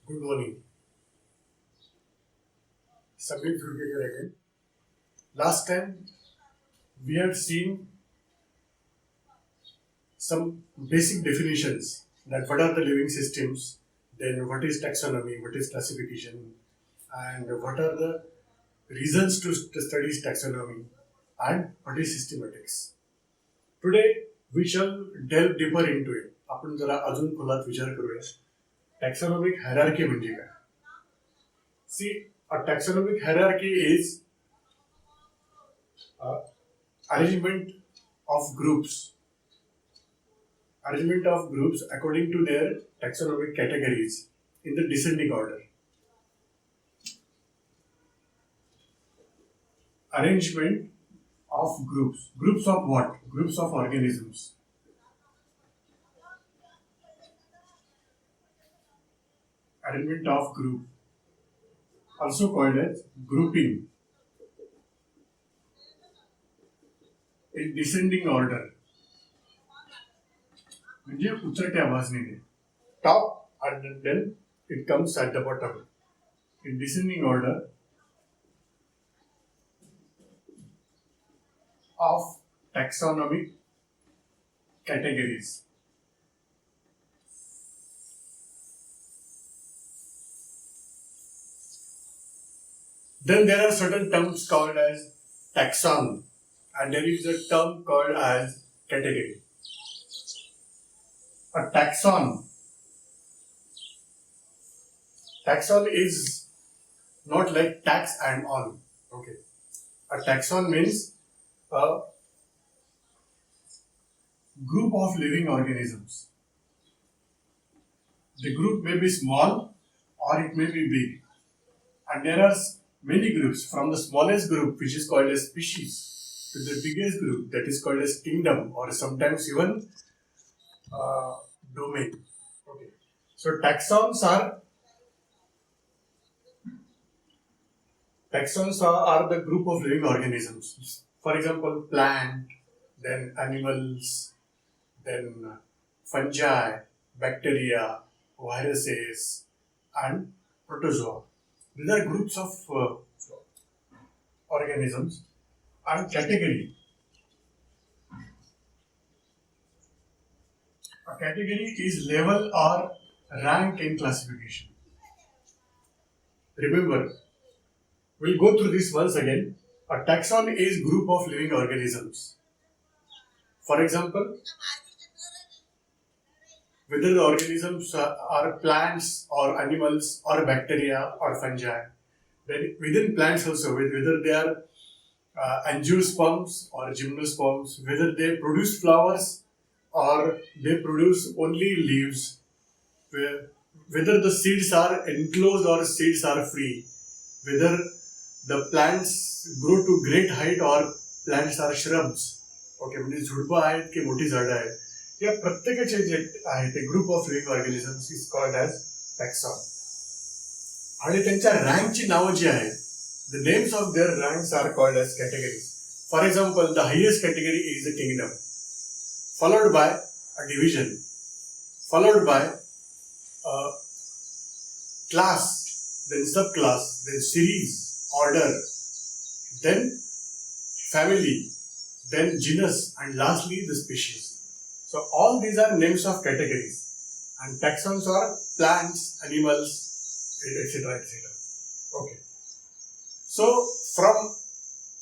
Good morning. Samir Dhurve here again. Last time we have seen some basic definitions that what are the living systems, then what is taxonomy, what is classification, and what are the reasons to study taxonomy, and what is systematics. Today we shall delve deeper into it. आपण जरा अजून खोलात विचार करूया. Taxonomic hierarchy म्हणजे काय? See, a taxonomic hierarchy is arrangement of groups according to their taxonomic categories in the descending order. Arrangement of groups of what? Groups of organisms. Arrangement of group, also called as grouping, in descending order. म्हणजे उचलत्या वाजनीने. Top and then it comes at the bottom. In descending order of taxonomic categories. Then there are certain terms called as taxon, and there is a term called as category. A taxon is not like tax and on. Okay. A taxon means a group of living organisms. The group may be small or it may be big. And there are many groups, from the smallest group, which is called as species, to the biggest group, that is called as kingdom, or sometimes even domain. Okay. So taxons are the group of living organisms. For example, plant, then animals, then fungi, bacteria, viruses, and protozoa. These are groups of organisms. And category. A category is level or rank in classification. Remember, we'll go through this once again. A taxon is group of living organisms. For example, whether the organisms are plants or animals or bacteria or fungi. Then within plants also, whether they are angiosperms or gymnosperms, whether they produce flowers or they produce only leaves, whether the seeds are enclosed or seeds are free, whether the plants grow to great height or plants are shrubs. Okay, म्हणजे झुडपं आहेत की मोठी झाडं आहेत, या प्रत्येकाचे जे आहे ते group of living organisms is called as taxon. आणि त्यांच्या रँकची नावं जी आहेत, the names of their ranks are called as categories. For example, the highest category is the kingdom, followed by a division, followed by a class, then subclass, then series, order, then family, then genus, and lastly the species. So all these are names of categories, and taxons are plants, animals, etc., etc. Okay. So from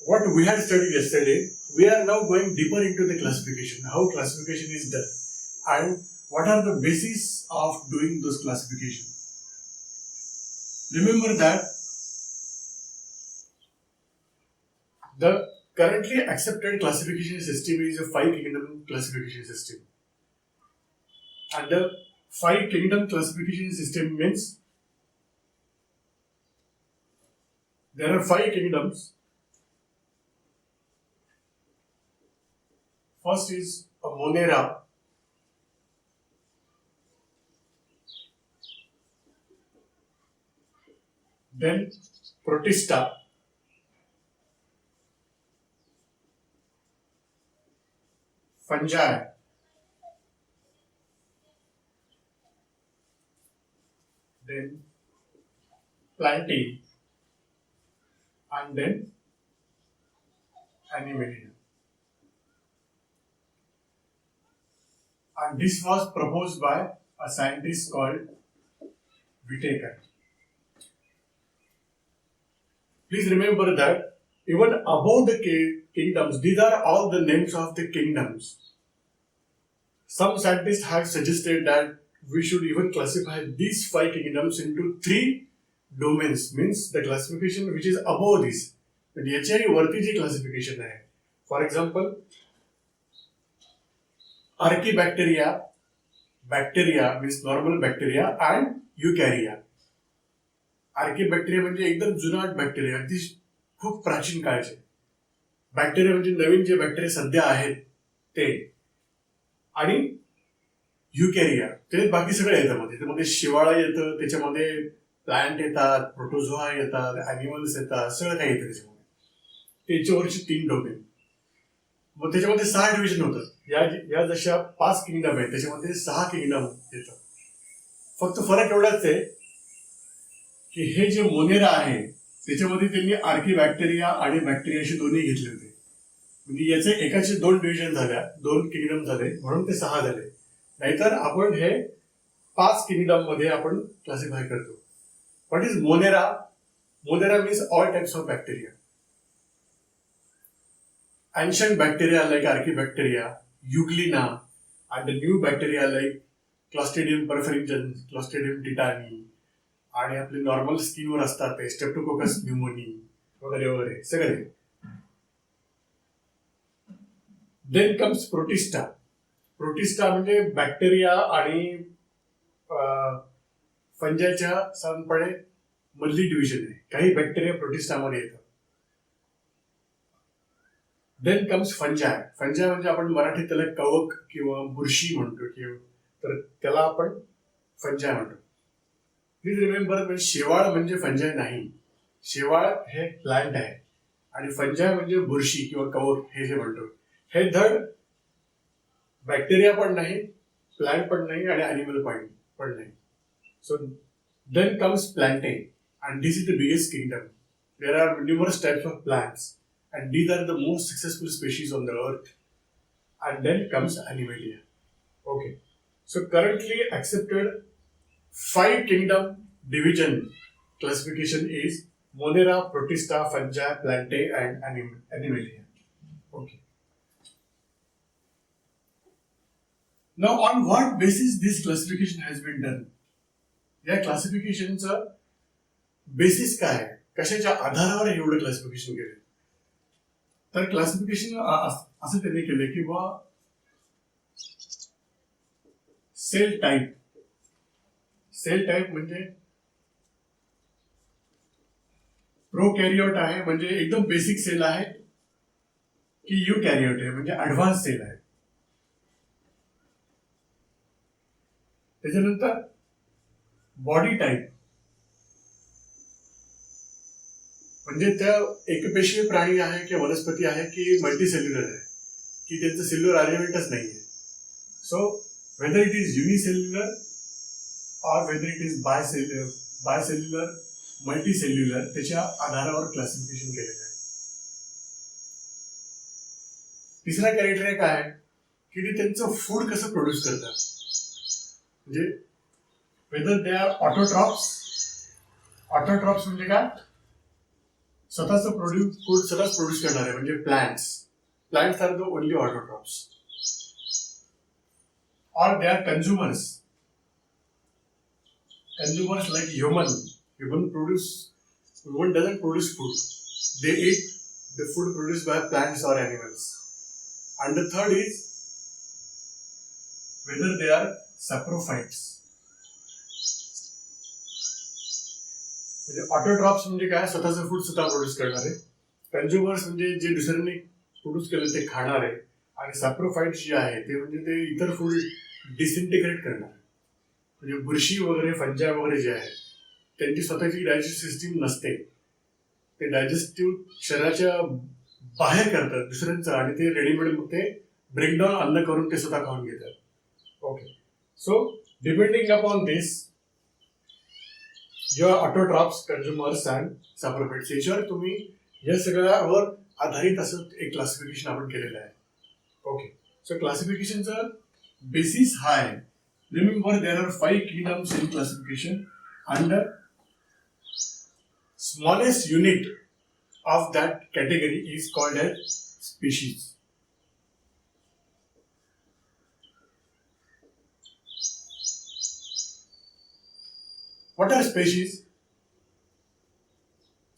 what we had studied yesterday, we are now going deeper into the classification, how classification is done, and what are the basis of doing those classification. Remember that the currently accepted classification system is a 5-kingdom classification system. And the 5-kingdom classification system means there are 5 kingdoms. First is a Monera, then Protista, fungi, then plantae, and then Animalia. And this was proposed by a scientist called Whitaker. Please remember that even above the kingdoms, these are all the names of the kingdoms. Some scientists have suggested that we should even classify these 5 kingdoms into 3 domains, means the classification which is above this. म्हणजे याच्याही वरती जी classification आहे. For example archaebacteria, bacteria means normal bacteria and eukarya. Archaebacteria म्हणजे एकदम जुनाट bacteria, अगदी खूप प्राचीन काळचे. बॅक्टेरिया म्हणजे नवीन जे बॅक्टेरिया सध्या आहेत ते. आणि युकॅरिया ते बाकी सगळं येतं मध्ये. त्यामध्ये शिवाळा येतं, त्याच्यामध्ये प्लांट येतात, प्रोटोझोआ येतात, ॲनिमल्स येतात, सगळं काही येतं त्याच्यामध्ये. त्याच्यावरची 3 डोमेन. मग त्याच्यामध्ये 6 डिव्हिजन होतं. या जशा 5 किंगडम आहेत त्याच्यामध्ये 6 किंगडम येतात. फक्त फरक एवढाच आहे की हे जे मोनेरा आहे त्याच्यामध्ये त्यांनी आर्कीबॅक्टेरिया आणि बॅक्टेरियाशी दोन्ही घेतले होते. म्हणजे याचे एकाचे 2 डिव्हिजन झाल्या, 2 किंगडम झाले, म्हणून ते 6 झाले. नाहीतर आपण हे 5 किंगडम मध्ये आपण क्लासिफाय करतो. What is Monera? Monera means all types of bacteria. Ancient bacteria like Archaebacteria, Euglena, and the new bacteria like Clostridium perfringens, Clostridium tetani, आणि आपले नॉर्मल स्किनवर असतात ते स्ट्रेप्टोकोकस न्यूमोनी वगैरे वगैरे सगळे. Then comes protista. प्रोटिस्टा म्हणजे bacteria आणि फंजाच्या साधारणपणे मधली डिव्हिजन आहे. काही बॅक्टेरिया प्रोटिस्टामध्ये येतात. Then comes फंजाय. फंजाय म्हणजे आपण मराठीत त्याला कवक किंवा बुरशी म्हणतो, किंवा तर त्याला आपण फंजाय म्हणतो. प्लीज रिमेंबर, म्हणजे शेवाळ म्हणजे फंजाय नाही. शेवाळ हे प्लांट आहे आणि फंजाय म्हणजे बुरशी किंवा कवक हे जे म्हणतो. हे धड बॅक्टेरिया पण नाही, प्लांट पण नाही आणि ॲनिमल पण नाही. So then comes plantae and this is the biggest kingdom. There are numerous types of plants and these are the most successful species on the earth. And then comes Animalia. Okay. So currently accepted 5 kingdom division classification is Monera, Protista, Fungi, Plantae and Animalia. Okay. Now on what basis this classification has been done? या क्लासिफिकेशनचं basis काय आहे, कशाच्या आधारावर एवढं classification केलं? तर classification असं त्यांनी केलं की बा सेल टाईप. सेल टाईप म्हणजे प्रोकॅरियोट आहे म्हणजे एकदम बेसिक सेल आहे, की युकॅरियोट आहे म्हणजे ऍडव्हान्स सेल आहे. त्याच्यानंतर बॉडी टाईप म्हणजे त्या एकपेशीय प्राणी आहे किंवा वनस्पती आहे की मल्टीसेल्युलर आहे, की त्यांचं सेल्युलर अरेंजमेंटच नाहीये. So whether it is unicellular और वेदर इट इज बायसेल्युलर, मल्टीसेल्युलर, त्याच्या आधारावर क्लासिफिकेशन केलेलं आहे. तिसरा क्रायटेरिया काय आहे की ते त्यांचं फूड कसं प्रोड्यूस करतात. म्हणजे whether they are autotrophs. Autotrophs म्हणजे काय? स्वतःच फूड स्वतःच प्रोड्यूस करणारे म्हणजे plants are the only autotrophs. और they are consumers like human doesn't produce food. They eat the food produced by plants or animals. And the third is whether they are saprophytes. म्हणजे autotrophs म्हणजे काय? स्वतःचं food स्वतः produce करणारे. Consumers म्हणजे जे दुसऱ्यांनी produce केलं ते खाणारे. आणि सॅप्रोफाइट्स जे आहे ते म्हणजे ते इतर फूड डिसइंटिग्रेट करणारे. म्हणजे बुरशी वगैरे, फंजा वगैरे जे आहे त्यांची स्वतःची डायजेस्टिव्ह सिस्टीम नसते. ते डायजेस्टिव्ह शरीराच्या बाहेर करतात दुसऱ्यांचं आणि ते रेडीमेड मग ते ब्रेकडाऊन अन्न करून ते स्वतः खाऊन घेतात. Okay. So depending upon this your autotrophs, consumers and saprophytes, याच्यावर तुम्ही या सगळ्यावर आधारित असं एक क्लासिफिकेशन आपण केलेलं आहे. ओके, सो क्लासिफिकेशनचं बेसिस हा आहे. Remember there are 5 kingdoms in classification and the smallest unit of that category is called as species. What are species?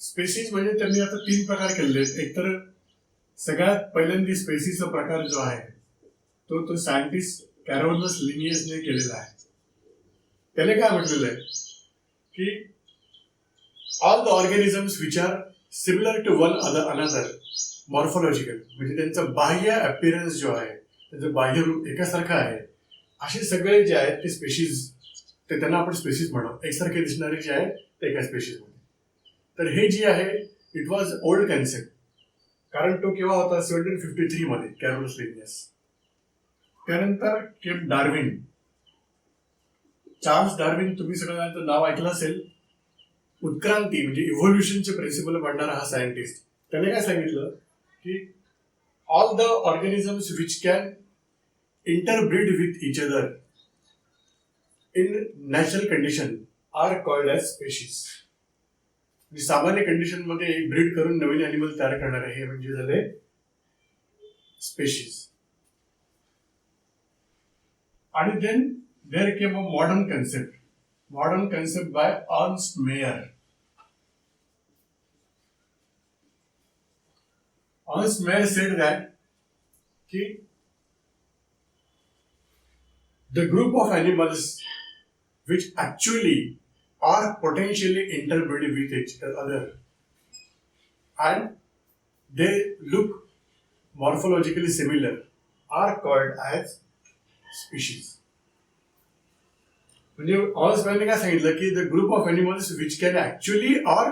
Species म्हणजे त्यांनी आता 3 प्रकार केलेले आहेत. एकतर सगळ्यात पहिल्यांदा स्पेसीसचा प्रकार जो आहे तो सायंटिस्ट कॅरोलस लिनियसने केलेला आहे. त्याने काय म्हटलेलं आहे की all the organisms which are similar to one another morphological, म्हणजे त्यांचं बाह्य अपीरन्स जो आहे, त्यांचं बाह्य रूप एकासारखं आहे, असे सगळे जे आहेत ते स्पेशीज, ते त्यांना आपण स्पेशीज म्हणू. एकसारखे दिसणारे जे आहेत ते एका स्पेशीज मध्ये. तर हे जे आहे इट वॉज ओल्ड कन्सेप्ट, कारण तो केव्हा होता 1753 मध्ये, कॅरोलस लिनियस. त्यानंतर केम डार्विन, चार्ल्स डार्विन, तुम्ही सगळ्यांचं नाव ऐकलं असेल. उत्क्रांती म्हणजे इव्होल्युशनचे प्रिन्सिपल मांडणारा हा सायंटिस्ट. त्याने काय सांगितलं की all the organisms which can interbreed with each other in natural condition are called as species. म्हणजे सामान्य कंडिशन मध्ये ब्रीड करून नवीन अॅनिमल तयार करणारे हे म्हणजे झाले स्पेशीज. आणि then there came a modern concept by Ernst Mayr. Ernst Mayr said that the group of animals which actually are potentially interbred with each other and they look morphologically similar are called as species. म्हणजे Ernst Mayr ने काय सांगितलं की the group of animals which can actually or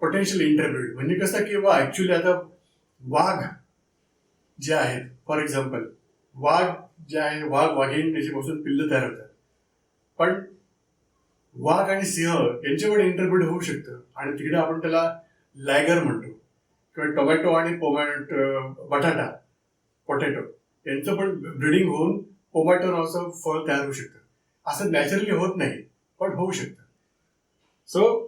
potentially interbred, म्हणजे कसं की actually आता वाघ जे आहेत, फॉर एक्झाम्पल वाघ जे आहे, वाघीण त्याच्यापासून पिल्ल तयार होतात. पण वाघ आणि सिंह यांच्याकडे इंटरब्रीड होऊ शकतं आणि तिकडे आपण त्याला लॅगर म्हणतो. किंवा टोमॅटो आणि पोटॅटो यांचं पण ब्रीडिंग होऊन टोमॅटो नावाचं फळ तयार होऊ शकतं. असं नॅचरली होत नाही, पण होऊ शकतं. सो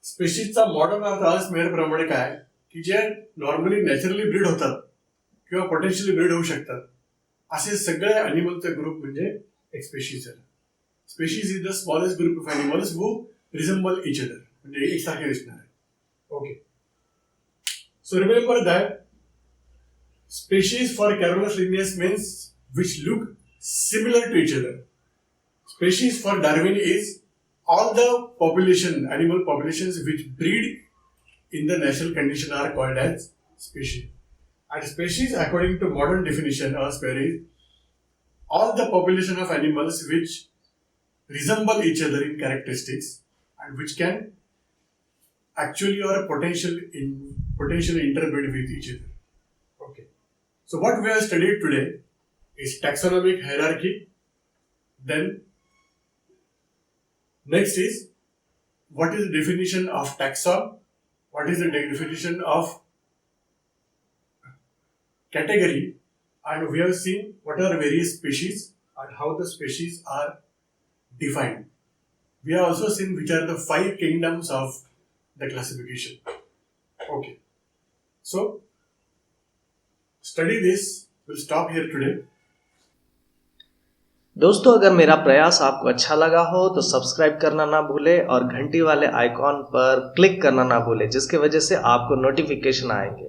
स्पेशीजचा मॉडर्न अर्थ अर्न्स्ट मेयर प्रमाणे काय की जे नॉर्मली नॅचरली ब्रीड होतात किंवा पोटेन्शियली ब्रीड होऊ शकतात असे सगळे अॅनिमलचा ग्रुप म्हणजे एक स्पेशीज आहे. Species is the smallest group of animals who resemble each other, म्हणजे एकसारखे दिसणार आहे. Okay, so remember that species for Carolus Linnaeus means which look similar to each other. Species for Darwin is all the animal populations which breed in the natural condition are called as species. And species, according to modern definition, is all the population of animals which resemble each other in characteristics and which can actually or potentially interbreed with each other. Okay. So what we have studied today is taxonomic hierarchy. Then next is what is the definition of taxon, what is the definition of category, and we have seen what are various species and how the species are defined. We have also seen which are the 5 kingdoms of the classification. Okay, so study this. We'll stop here today. दोस्तों, अगर मेरा प्रयास आपको अच्छा लगा हो तो subscribe करना ना भूले और घंटी वाले आइकॉन पर क्लिक करना ना भूले, जिसकी वजह से आपको नोटिफिकेशन आएंगे.